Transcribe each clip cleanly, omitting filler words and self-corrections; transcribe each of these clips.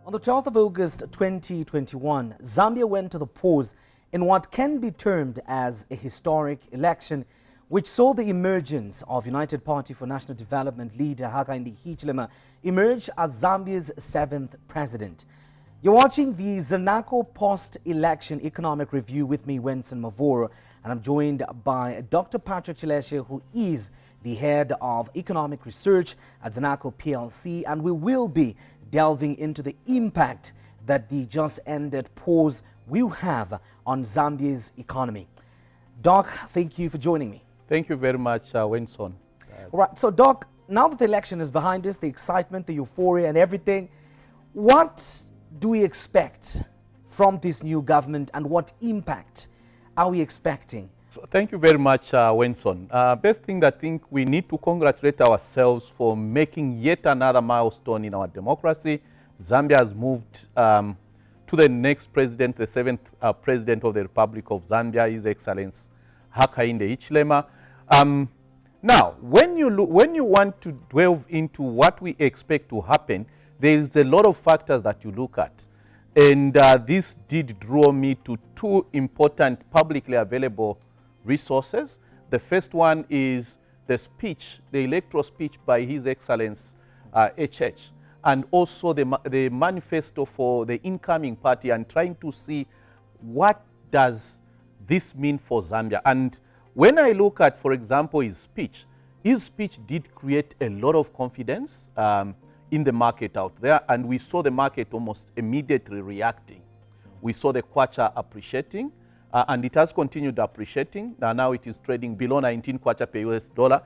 On the 12th of August 2021, Zambia went to the polls in what can be termed as a historic election, which saw the emergence of United Party for National Development leader Hakainde Hichilema emerge as Zambia's 7th president. You're watching the Zanaco post-election economic review with me, Wenson Mavoro, and I'm joined by Dr. Patrick Chileshe, who is the head of economic research at Zanaco PLC, and we will be delving into the impact that the just ended pause will have on Zambia's economy. Doc, thank you for joining me. Thank you very much, Wenson. All right, so Doc, now that the election is behind us, the excitement, the euphoria and everything, what do we expect from this new government and what impact are we expecting? So thank you very much, Wenson. Best thing, I think we need to congratulate ourselves for making yet another milestone in our democracy. Zambia has moved to the next president, the 7th president of the Republic of Zambia, His Excellency Hakainde Hichilema. Now, when you want to delve into what we expect to happen, there is a lot of factors that you look at. And this did draw me to two important publicly available resources. The first one is the speech, the electoral speech by His Excellency HH, and also the manifesto for the incoming party, and trying to see what does this mean for Zambia. And when I look at, for example, his speech did create a lot of confidence in the market out there, and we saw the market almost immediately reacting. We saw the kwacha appreciating, and it has continued appreciating. Now it is trading below 19 kwacha per US dollar.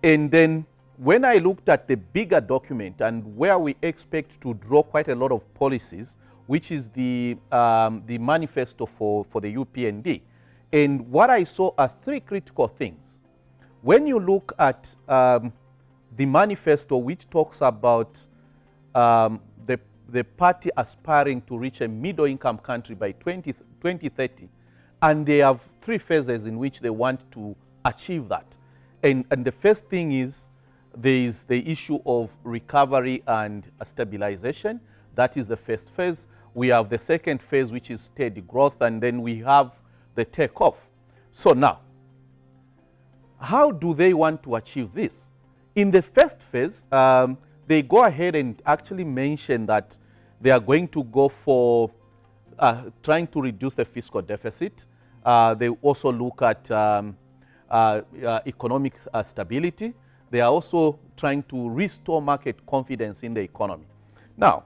And then when I looked at the bigger document and where we expect to draw quite a lot of policies, which is the manifesto for the UPND, and what I saw are three critical things. When you look at the manifesto, which talks about the party aspiring to reach a middle-income country by 2030, and they have three phases in which they want to achieve that. And the first thing is there is the issue of recovery and stabilization. That is the first phase. We have the second phase, which is steady growth, and then we have the takeoff. So now, how do they want to achieve this? In the first phase, they go ahead and actually mention that they are going to go for trying to reduce the fiscal deficit. They also look at economic stability. They are also trying to restore market confidence in the economy. Now,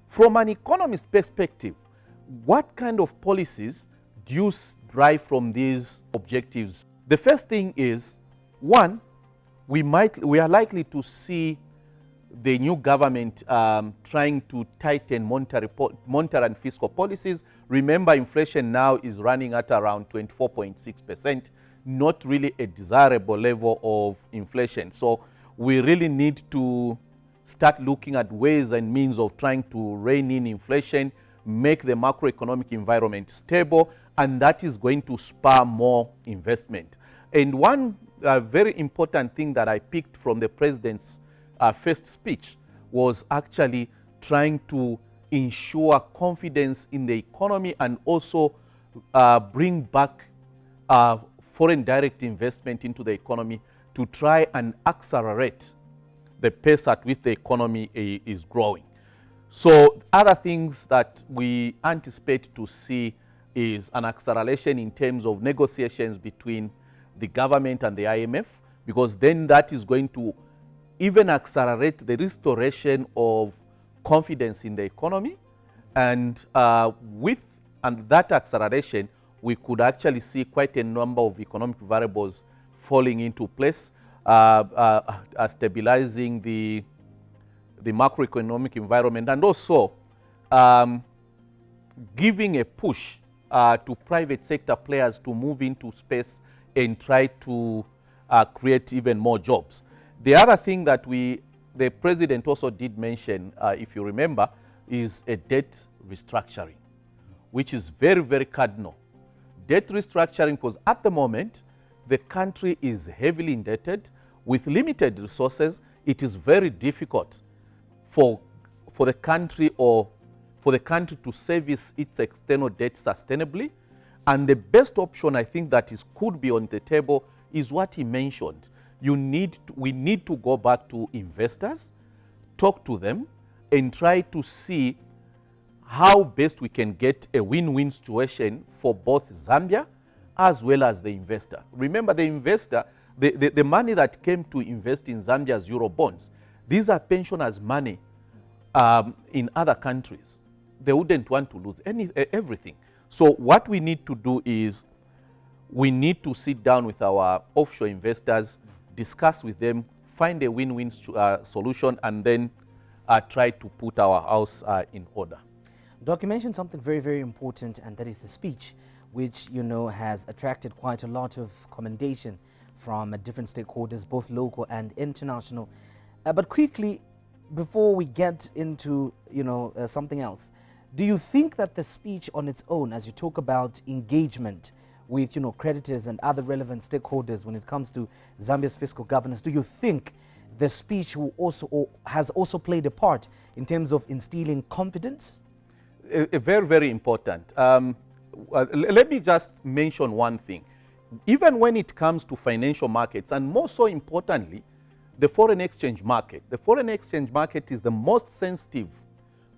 from an economist perspective, what kind of policies do you drive from these objectives? The first thing is, one, we are likely to see the new government trying to tighten monetary and fiscal policies. Remember, inflation now is running at around 24.6%, not really a desirable level of inflation. So we really need to start looking at ways and means of trying to rein in inflation, make the macroeconomic environment stable, and that is going to spur more investment. And one very important thing that I picked from the president's first speech was actually trying to ensure confidence in the economy and also bring back foreign direct investment into the economy to try and accelerate the pace at which the economy is growing. So other things that we anticipate to see is an acceleration in terms of negotiations between the government and the IMF, because then that is going to even accelerate the restoration of confidence in the economy. And with that acceleration, we could actually see quite a number of economic variables falling into place, stabilizing the macroeconomic environment, and also giving a push to private sector players to move into space and try to create even more jobs. The other thing that the president also did mention, if you remember, is a debt restructuring, which is very, very cardinal. Debt restructuring, because at the moment, the country is heavily indebted with limited resources. It is very difficult for the country or for the country to service its external debt sustainably. And the best option I think that could be on the table is what he mentioned. We need to go back to investors, talk to them, and try to see how best we can get a win-win situation for both Zambia as well as the investor. Remember, the investor, the money that came to invest in Zambia's Euro bonds, these are pensioners' money in other countries. They wouldn't want to lose everything. So what we need to do is we need to sit down with our offshore investors, discuss with them, find a win-win solution, and then try to put our house in order. Doc, you mentioned something very, very important, and that is the speech, which, you know, has attracted quite a lot of commendation from different stakeholders, both local and international. But quickly, before we get into, you know, something else, do you think that the speech on its own, as you talk about engagement with, you know, creditors and other relevant stakeholders when it comes to Zambia's fiscal governance, do you think the speech will also, or has also played a part in terms of instilling confidence? Very, very important. Let me just mention one thing. Even when it comes to financial markets, and more so importantly, the foreign exchange market. The foreign exchange market is the most sensitive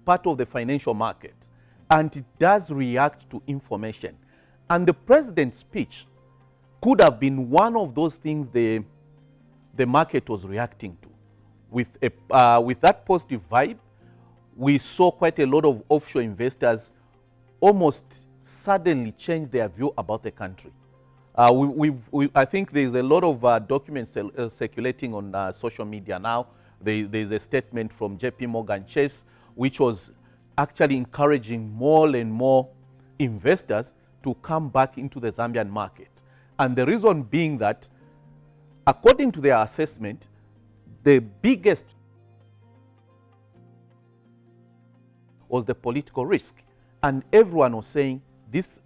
part of the financial market, and it does react to information. And the president's speech could have been one of those things the market was reacting to. With that positive vibe, we saw quite a lot of offshore investors almost suddenly change their view about the country. I think there's a lot of documents circulating on social media now. There's a statement from JP Morgan Chase, which was actually encouraging more and more investors to come back into the Zambian market. And the reason being that, according to their assessment, the biggest was the political risk. And everyone was saying this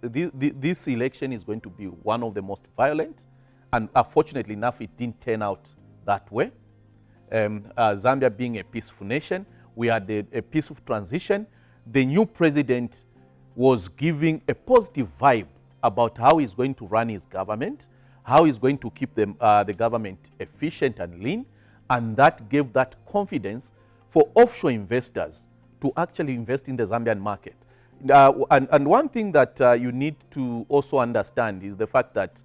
election is going to be one of the most violent. And unfortunately enough, it didn't turn out that way. Zambia being a peaceful nation, we had a peaceful transition. The new president was giving a positive vibe about how he's going to run his government, how he's going to keep the government efficient and lean, and that gave that confidence for offshore investors to actually invest in the Zambian market. And one thing that you need to also understand is the fact that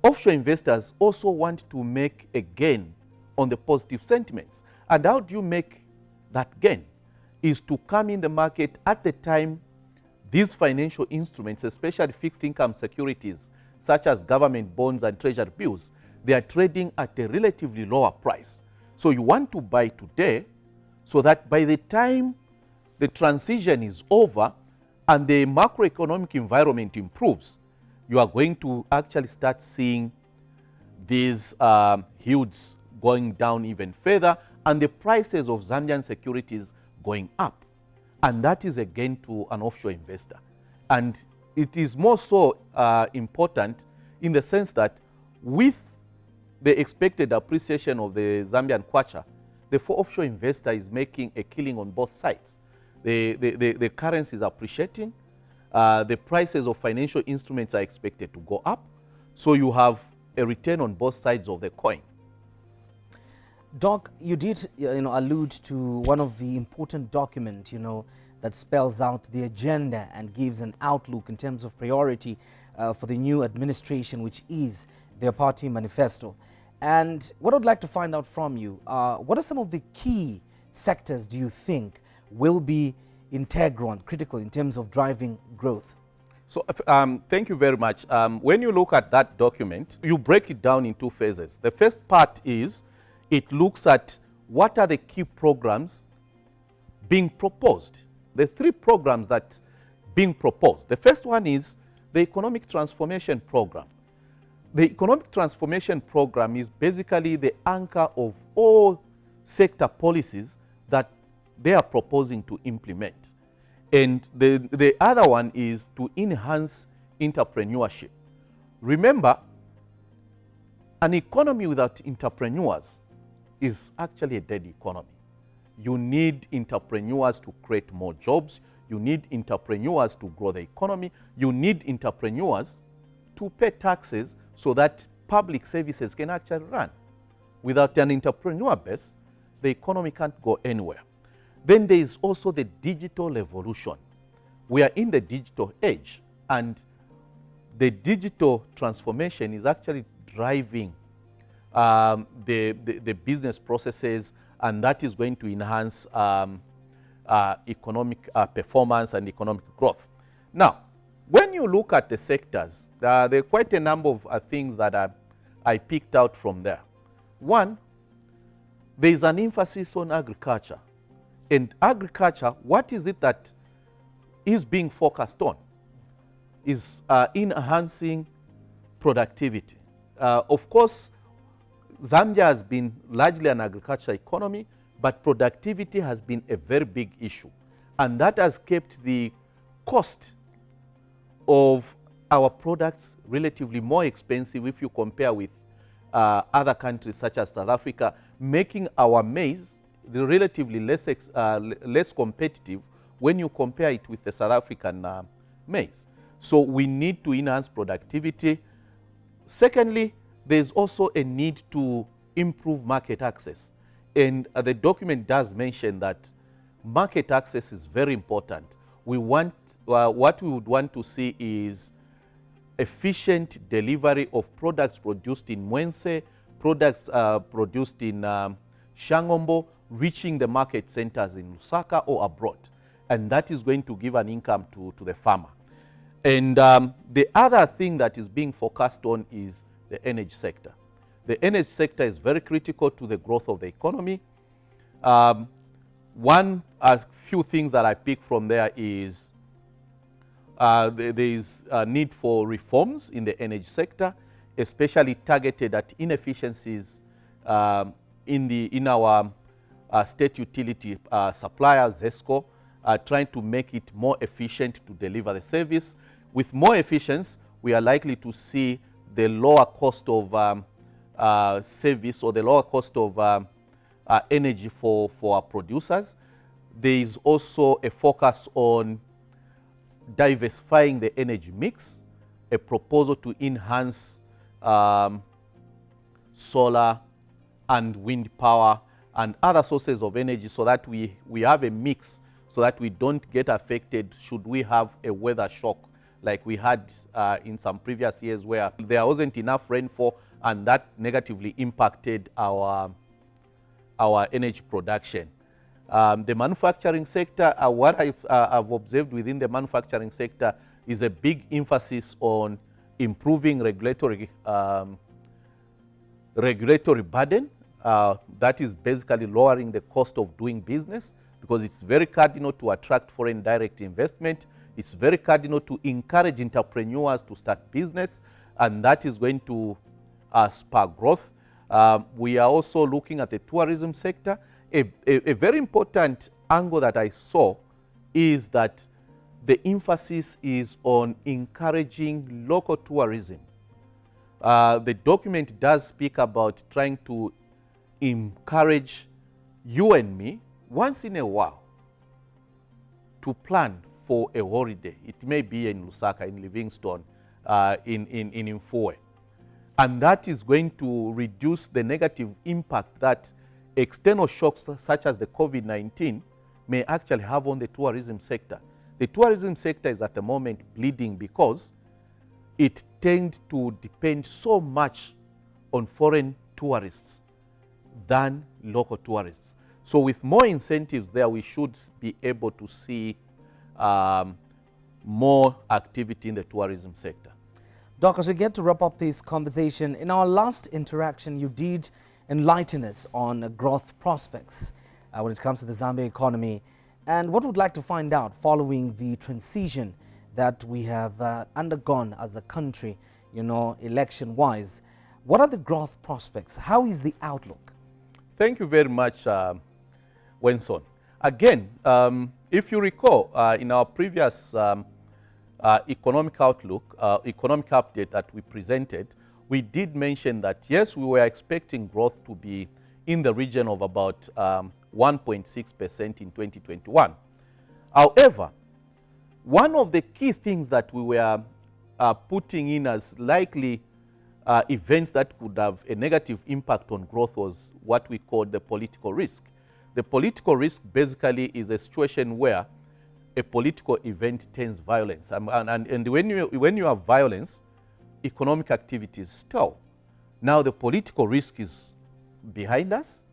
offshore investors also want to make a gain on the positive sentiments. And how do you make that gain? Is to come in the market at the time these financial instruments, especially fixed income securities, such as government bonds and treasury bills, they are trading at a relatively lower price. So you want to buy today so that by the time the transition is over and the macroeconomic environment improves, you are going to actually start seeing these yields going down even further and the prices of Zambian securities going up. And that is again to an offshore investor. And it is more so important in the sense that with the expected appreciation of the Zambian kwacha, the offshore investor is making a killing on both sides. The currency is appreciating, the prices of financial instruments are expected to go up, so you have a return on both sides of the coin. Doc, you did allude to one of the important documents that spells out the agenda and gives an outlook in terms of priority for the new administration, which is their party manifesto. And what I'd like to find out from you, what are some of the key sectors do you think will be integral and critical in terms of driving growth? So thank you very much. When you look at that document, you break it down in two phases. The first part is it looks at what are the key programs being proposed. The three programs that being proposed. The first one is the Economic Transformation Program. The Economic Transformation Program is basically the anchor of all sector policies that they are proposing to implement. And the other one is to enhance entrepreneurship. Remember, an economy without entrepreneurs is actually a dead economy. You need entrepreneurs to create more jobs. You need entrepreneurs to grow the economy. You need entrepreneurs to pay taxes so that public services can actually run. Without an entrepreneur base, the economy can't go anywhere. Then there is also the digital revolution. We are in the digital age, and the digital transformation is actually driving the business processes, and that is going to enhance economic performance and economic growth. Now, when you look at the sectors, there are quite a number of things that I picked out from there. One, there is an emphasis on agriculture. And agriculture, what is it that is being focused on? Is enhancing productivity. Of course, Zambia has been largely an agriculture economy, but productivity has been a very big issue. And that has kept the cost of our products relatively more expensive if you compare with other countries such as South Africa, making our maize relatively less competitive when you compare it with the South African maize. So we need to enhance productivity. Secondly, there's also a need to improve market access. And the document does mention that market access is very important. We want, what we would want to see is efficient delivery of products produced in Mwense, products produced in Shangombo, reaching the market centers in Lusaka or abroad. And that is going to give an income to the farmer. And the other thing that is being focused on is the energy sector. The energy sector is very critical to the growth of the economy. A few things that I pick from there is there is a need for reforms in the energy sector, especially targeted at inefficiencies in our state utility supplier, ZESCO, trying to make it more efficient to deliver the service. With more efficiency, we are likely to see the lower cost of service or the lower cost of energy for our producers. There is also a focus on diversifying the energy mix, a proposal to enhance solar and wind power and other sources of energy so that we have a mix so that we don't get affected should we have a weather shock like we had in some previous years where there wasn't enough rainfall and that negatively impacted our energy production. The manufacturing sector, what I've observed within the manufacturing sector is a big emphasis on improving regulatory burden. That is basically lowering the cost of doing business because it's very cardinal to attract foreign direct investment. It's very cardinal to encourage entrepreneurs to start business, and that is going to spur growth. We are also looking at the tourism sector. A very important angle that I saw is that the emphasis is on encouraging local tourism. The document does speak about trying to encourage you and me once in a while to plan for a holiday. It may be in Lusaka, in Livingstone, in Mfue. And that is going to reduce the negative impact that external shocks such as the COVID-19 may actually have on the tourism sector. The tourism sector is at the moment bleeding because it tends to depend so much on foreign tourists than local tourists. So with more incentives there, we should be able to see more activity in the tourism sector. Doc, as we get to wrap up this conversation, in our last interaction, you did enlighten us on growth prospects when it comes to the Zambia economy and what we'd like to find out following the transition that we have undergone as a country, you know, election-wise. What are the growth prospects? How is the outlook? Thank you very much, Wenson. Again, if you recall, in our previous economic outlook, economic update that we presented, we did mention that, yes, we were expecting growth to be in the region of about 1.6% in 2021. However, one of the key things that we were putting in as likely events that could have a negative impact on growth was what we call the political risk. The political risk basically is a situation where a political event turns violence. And when you have violence, economic activities stall. Now the political risk is behind us,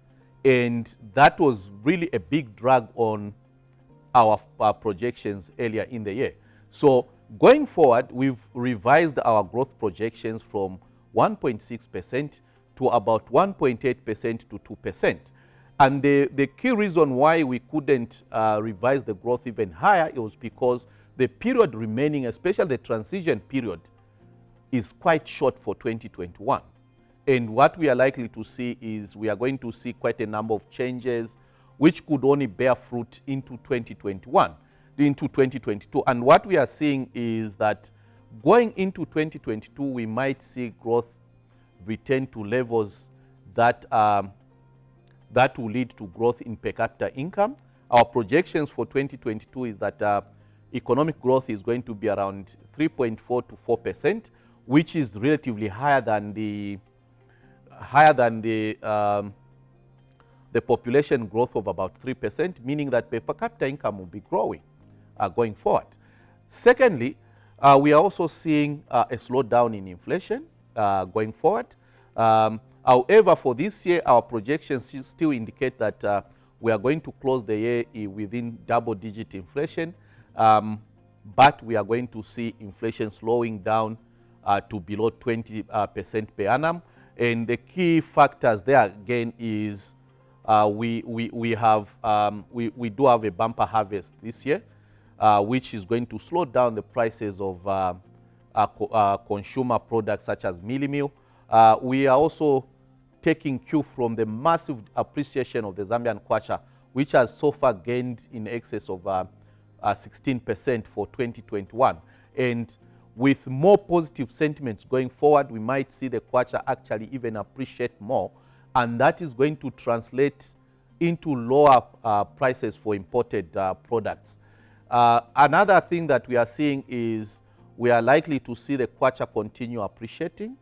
and that was really a big drag on our projections earlier in the year. So going forward, we've revised our growth projections from 1.6% to about 1.8% to 2%. And the key reason why we couldn't revise the growth even higher was because the period remaining, especially the transition period, is quite short for 2021. And what we are likely to see is we are going to see quite a number of changes which could only bear fruit into 2022. And what we are seeing is that going into 2022, we might see growth return to levels that that will lead to growth in per capita income. Our projections for 2022 is that economic growth is going to be around 3.4 to 4%, which is relatively higher than the population growth of about 3%, meaning that per capita income will be growing going forward. Secondly, we are also seeing a slowdown in inflation going forward. However, for this year, our projections still indicate that we are going to close the year within double-digit inflation, but we are going to see inflation slowing down to below 20% per annum. And the key factors there again is we do have a bumper harvest this year, which is going to slow down the prices of consumer products such as mealie meal. We are also taking cue from the massive appreciation of the Zambian kwacha, which has so far gained in excess of 16% for 2021. And with more positive sentiments going forward, we might see the kwacha actually even appreciate more, and that is going to translate into lower prices for imported products. Another thing that we are seeing is we are likely to see the kwacha continue appreciating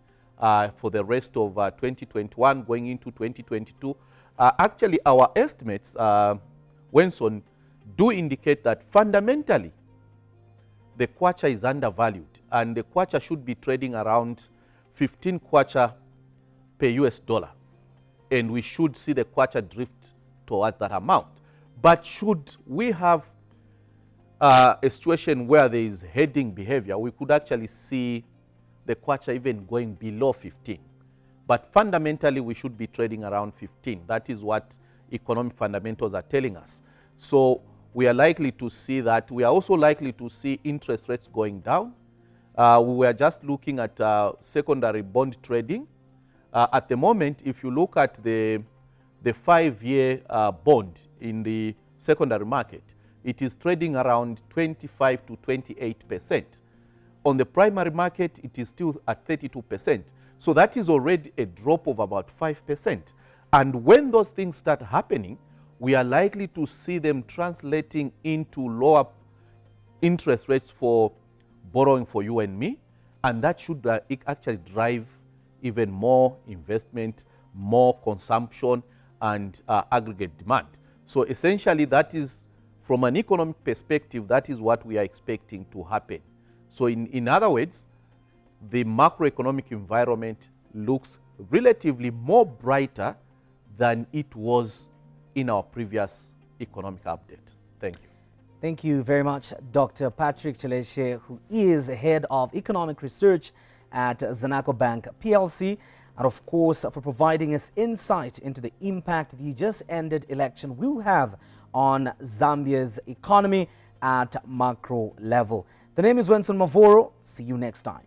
for the rest of 2021 going into 2022. Actually, our estimates, Wenson, do indicate that fundamentally the kwacha is undervalued, and the kwacha should be trading around 15 kwacha per US dollar, and we should see the kwacha drift towards that amount. But should we have a situation where there is heading behavior, we could actually see the kwacha even going below 15. But fundamentally, we should be trading around 15. That is what economic fundamentals are telling us. So we are likely to see that. We are also likely to see interest rates going down. We were just looking at secondary bond trading. At the moment, if you look at the 5-year bond in the secondary market, it is trading around 25 to 28%. On the primary market, it is still at 32%. So that is already a drop of about 5%. And when those things start happening, we are likely to see them translating into lower interest rates for borrowing for you and me. And that should actually drive even more investment, more consumption, and aggregate demand. So essentially, that is, from an economic perspective, that is what we are expecting to happen. So in other words, the macroeconomic environment looks relatively more brighter than it was in our previous economic update. Thank you. Thank you very much, Dr. Patrick Chileshe, who is head of economic research at Zanaco Bank PLC, and of course for providing us insight into the impact the just ended election will have on Zambia's economy at macro level. The name is Wenson Mavoro. See you next time.